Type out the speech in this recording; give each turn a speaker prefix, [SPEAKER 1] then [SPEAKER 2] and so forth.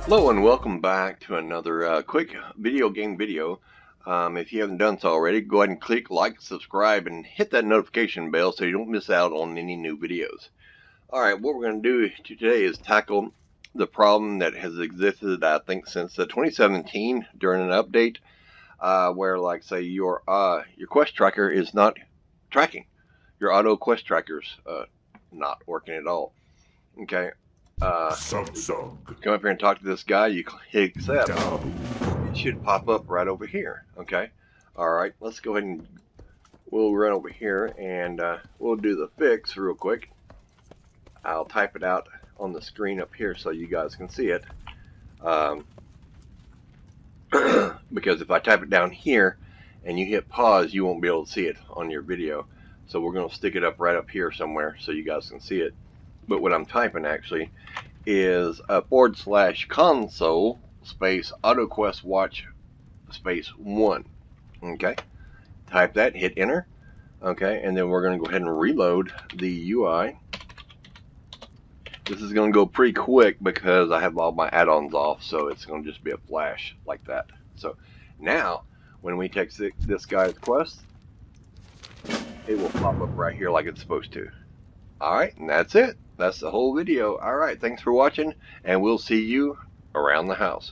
[SPEAKER 1] Hello and welcome back to another quick video game video. If you haven't done so already, go ahead and click like, subscribe, and hit that notification bell so you don't miss out on any new videos. Alright, what we're going to do today is tackle the problem that has existed, I think, since 2017 during an update where, like, say, your quest tracker is not tracking. Your auto quest tracker's not working at all. Okay. Come up here and talk to this guy. You hit accept. It should pop up right over here. Okay. Alright, let's go ahead and we'll run over here and we'll do the fix real quick. I'll type it out on the screen up here so you guys can see it. Because if I type it down here and you hit pause, you won't be able to see it on your video. So we're going to stick it up right up here somewhere so you guys can see it. But what I'm typing actually is a /console space AutoQuest watch space 1. Okay, type that, hit enter. Okay, and then we're going to go ahead and reload the UI. This is going to go pretty quick because I have all my add-ons off, so it's going to just be a flash like that. So now when we take this guy's quest, it will pop up right here like it's supposed to. Alright, and that's it. That's the whole video. Alright, thanks for watching, and we'll see you around the house.